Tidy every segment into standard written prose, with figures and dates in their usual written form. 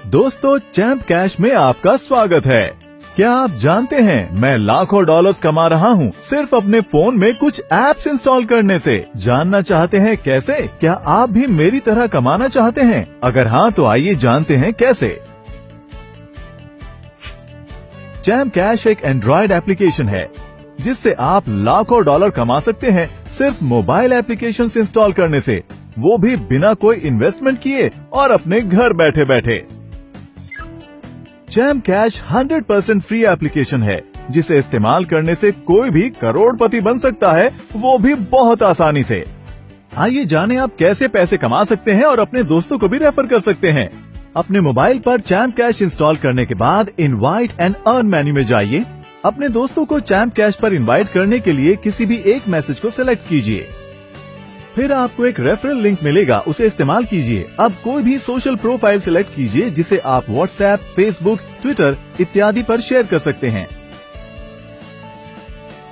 दोस्तों, champ cash में आपका स्वागत है। क्या आप जानते हैं मैं लाखों डॉलर्स कमा रहा हूँ सिर्फ अपने फोन में कुछ एप्स इंस्टॉल करने से। जानना चाहते हैं कैसे? क्या आप भी मेरी तरह कमाना चाहते हैं? अगर हाँ तो आइए जानते हैं कैसे। चैंप कैश एक एंड्रॉइड एप्लीकेशन है जिससे आप लाखों डॉलर कमा सकते हैं सिर्फ मोबाइल एप्लीकेशन इंस्टॉल करने से, वो भी बिना कोई इन्वेस्टमेंट किए और अपने घर बैठे बैठे। चैंप कैश 100% फ्री एप्लीकेशन है जिसे इस्तेमाल करने से कोई भी करोड़पति बन सकता है, वो भी बहुत आसानी से। आइए जानें आप कैसे पैसे कमा सकते हैं और अपने दोस्तों को भी रेफर कर सकते हैं। अपने मोबाइल पर चैंप कैश इंस्टॉल करने के बाद इनवाइट एंड अर्न मेन्यू में जाइए। अपने दोस्तों को चैंप कैश पर इनवाइट करने के लिए किसी भी एक मैसेज को सिलेक्ट कीजिए। फिर आपको एक रेफरल लिंक मिलेगा, उसे इस्तेमाल कीजिए। अब कोई भी सोशल प्रोफाइल सिलेक्ट कीजिए जिसे आप व्हाट्सएप, फेसबुक, ट्विटर इत्यादि पर शेयर कर सकते हैं।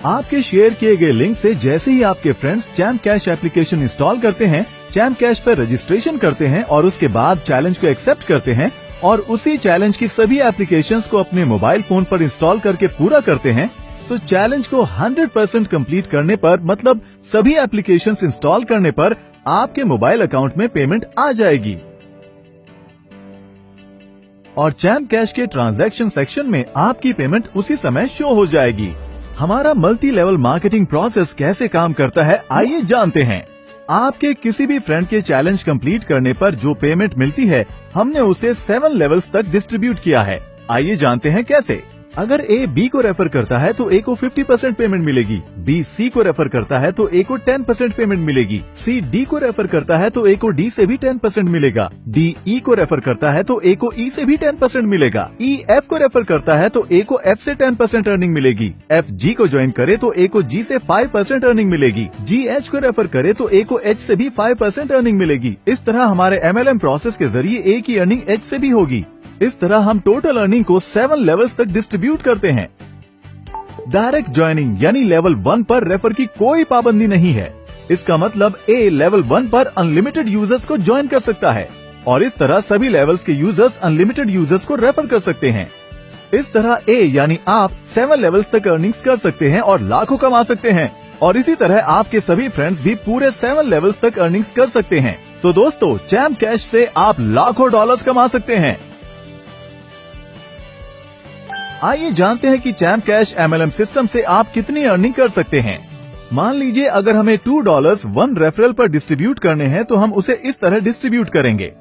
आपके शेयर किए गए लिंक से जैसे ही आपके friends champ cash application install करते हैं, चैंप कैश पर रजिस्ट्रेशन करते हैं और उसके बाद चैलेंज को एक्सेप्ट करते हैं और उसी चैलेंज की सभी एप्लीकेशंस को अपने मोबाइल फोन पर इंस्टॉल करके पूरा करते हैं, तो चैलेंज को 100% कंप्लीट करने पर, मतलब सभी एप्लीकेशंस इंस्टॉल करने पर आपके मोबाइल अकाउंट में पेमेंट आ जाएगी। और चैंप कैश के ट्रांजैक्शन सेक्शन में आपकी पेमेंट उसी समय शो हो जाएगी। हमारा मल्टी लेवल मार्केटिंग प्रोसेस कैसे काम करता है, आइए जानते हैं। आपके किसी भी फ्रेंड के चैलेंज कंप्लीट करने पर जो पेमेंट मिलती है, हमने उसे 7 लेवल्स तक डिस्ट्रीब्यूट किया है। आइए जानते हैं कैसे। अगर ए बी को रेफर करता है तो ए को 50% पेमेंट मिलेगी, बी सी को रेफर करता है तो ए को 10% पेमेंट मिलेगी, सी डी को रेफर करता है तो ए को डी से भी 10% मिलेगा, डी ई को रेफर करता है तो ए को ई से भी 10% मिलेगा, ई एफ को रेफर करता है तो ए को एफ से 10% अर्निंग मिलेगी, एफ जी को ज्वाइन करे तो ए को जी से 5% अर्निंग मिलेगी, जी एच को रेफर करे तो ए को एच से भी 5% अर्निंग मिलेगी। इस तरह हमारे MLM प्रोसेस के जरिए ए की अर्निंग एच से भी होगी। इस तरह हम टोटल अर्निंग को 7 लेवल्स तक डिस्ट्रीब्यूट करते हैं। डायरेक्ट ज्वाइनिंग यानी लेवल 1 पर रेफर की कोई पाबंदी नहीं है। इसका मतलब ए लेवल 1 पर अनलिमिटेड यूजर्स को ज्वाइन कर सकता है और इस तरह सभी लेवल्स के यूजर्स अनलिमिटेड यूजर्स को रेफर कर सकते हैं। इस तरह ए यानी आप 7 लेवल्स तक अर्निंग्स कर सकते हैं और लाखों कमा सकते हैं। और इसी तरह आपके सभी फ्रेंड्स भी पूरे 7 लेवल्स तक अर्निंग्स कर सकते हैं। तो दोस्तों, चैंप कैश से आप लाखों डॉलर्स कमा सकते हैं। आइए जानते हैं कि चैंप कैश MLM सिस्टम से आप कितनी अर्निंग कर सकते हैं। मान लीजिए अगर हमें $2 1 रेफरल पर डिस्ट्रीब्यूट करने हैं तो हम उसे इस तरह डिस्ट्रीब्यूट करेंगे।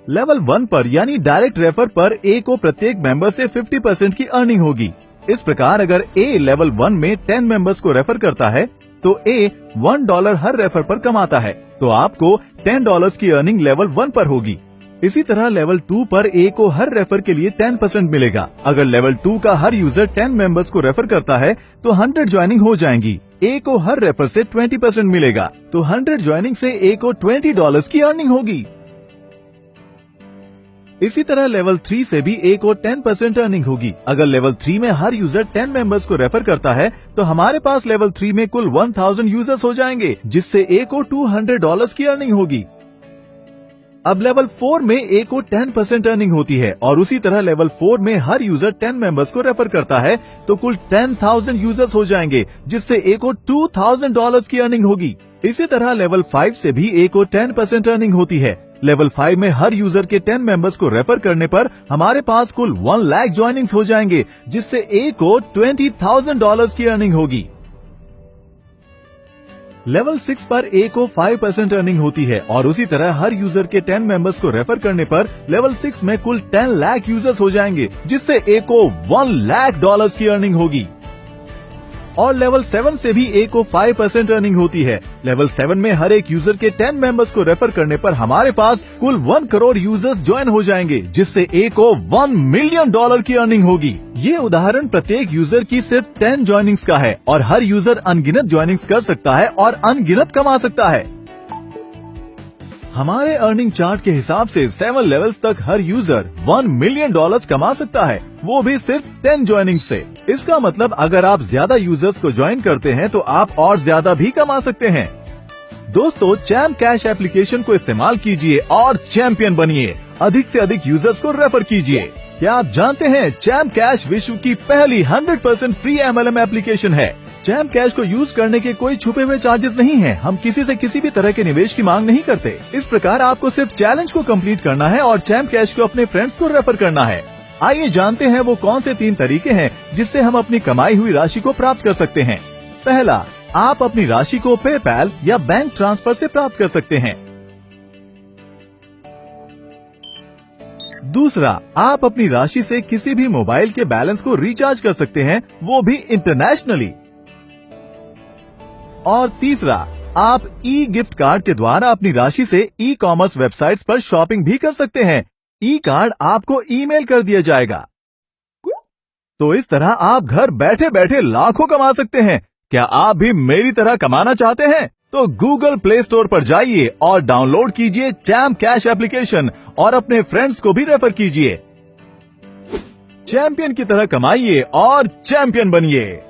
लेवल 1 पर यानी डायरेक्ट रेफर पर ए को प्रत्येक मेंबर से 50% की अर्निंग होगी। इस प्रकार अगर ए लेवल 1 में 10 मेंबर्स को रेफर करता है तो ए $1 हर रेफर पर कमाता है, तो आपको $10 की अर्निंग लेवल 1 पर होगी। इसी तरह लेवल 2 पर ए को हर रेफर के लिए 10% मिलेगा। अगर लेवल 2 का हर यूजर 10 मेंबर्स को रेफर करता है तो 100 ज्वाइनिंग हो जाएंगी। ए को हर रेफर से 20% मिलेगा, तो 100 ज्वाइनिंग से ए को $20 की अर्निंग होगी। इसी तरह लेवल 3 से भी ए को 10% अर्निंग होगी। अगर लेवल 3 में हर यूजर 10 मेंबर्स को रेफर करता है तो हमारे पास लेवल 3 में कुल 1000 यूजर्स हो जाएंगे, जिससे ए को $200 की अर्निंग होगी। अब लेवल 4 में ए को 10% अर्निंग होती है और उसी तरह लेवल 4 में हर यूजर 10 मेंबर्स को रेफर करता है तो कुल 10,000 यूजर्स हो जाएंगे, जिससे ए को $2,000 की अर्निंग होगी। इसी तरह लेवल 5 से भी ए को 10% अर्निंग होती है। लेवल 5 में हर यूजर के 10 मेंबर्स को रेफर करने पर हमारे पास कुल 1 लाख ज्वाइनिंग्स हो जाएंगे, जिससे ए को $20,000 की अर्निंग होगी। लेवल 6 पर ए को 5% अर्निंग होती है और उसी तरह हर यूजर के 10 मेंबर्स को रेफर करने पर लेवल 6 में कुल 10 लाख यूजर्स हो जाएंगे, जिससे ए को $1 लाख की अर्निंग होगी। और लेवल 7 से भी ए को 5% अर्निंग होती है। लेवल 7 में हर एक यूजर के 10 मेंबर्स को रेफर करने पर हमारे पास कुल 1 करोड़ यूजर्स ज्वाइन हो जाएंगे, जिससे ए को $1 मिलियन की अर्निंग होगी। ये उदाहरण प्रत्येक यूजर की सिर्फ 10 ज्वाइनिंग्स का है और हर यूजर अनगिनत ज्वाइनिंग्स कर सकता है और अनगिनत कमा सकता है। हमारे अर्निंग चार्ट के हिसाब से 7 लेवल्स तक हर यूजर $1 मिलियन कमा सकता है, वो भी सिर्फ 10 ज्वाइनिंग से। इसका मतलब अगर आप ज्यादा यूजर्स को ज्वाइन करते हैं तो आप और ज्यादा भी कमा सकते हैं। दोस्तों, चैम्प कैश एप्लीकेशन को इस्तेमाल कीजिए और चैंपियन बनिए। अधिक से अधिक यूजर्स को रेफर कीजिए। क्या आप जानते हैं चैम्प कैश विश्व की पहली 100% फ्री MLM एप्लीकेशन है। चैम्प कैश को यूज करने के कोई छुपे हुए चार्जेस नहीं हैं। हम किसी से किसी भी तरह के निवेश की मांग नहीं करते। इस प्रकार आपको सिर्फ चैलेंज को कंप्लीट करना है और चैम्प कैश को अपने फ्रेंड्स को रेफर करना है। आइए जानते हैं वो कौन से 3 तरीके हैं जिससे हम अपनी कमाई हुई राशि को प्राप्त कर सकते हैं। पहला, आप अपनी राशि को पेपैल या बैंक ट्रांसफर से प्राप्त कर सकते हैं। दूसरा, आप अपनी राशि से किसी भी मोबाइल के बैलेंस को रिचार्ज कर सकते हैं, वो भी इंटरनेशनली। और तीसरा, आप ई गिफ्ट कार्ड के द्वारा अपनी राशि से ई-कॉमर्स वेबसाइट्स पर शॉपिंग भी कर सकते हैं। ई कार्ड आपको ईमेल कर दिया जाएगा। तो इस तरह आप घर बैठे बैठे लाखों कमा सकते हैं। क्या आप भी मेरी तरह कमाना चाहते हैं? तो गूगल प्ले स्टोर पर जाइए और डाउनलोड कीजिए चैम्प कैश एप्लीकेशन और अपने फ्रेंड्स को भी रेफर कीजिए। चैंपियन की तरह कमाइए और चैंपियन बनिए।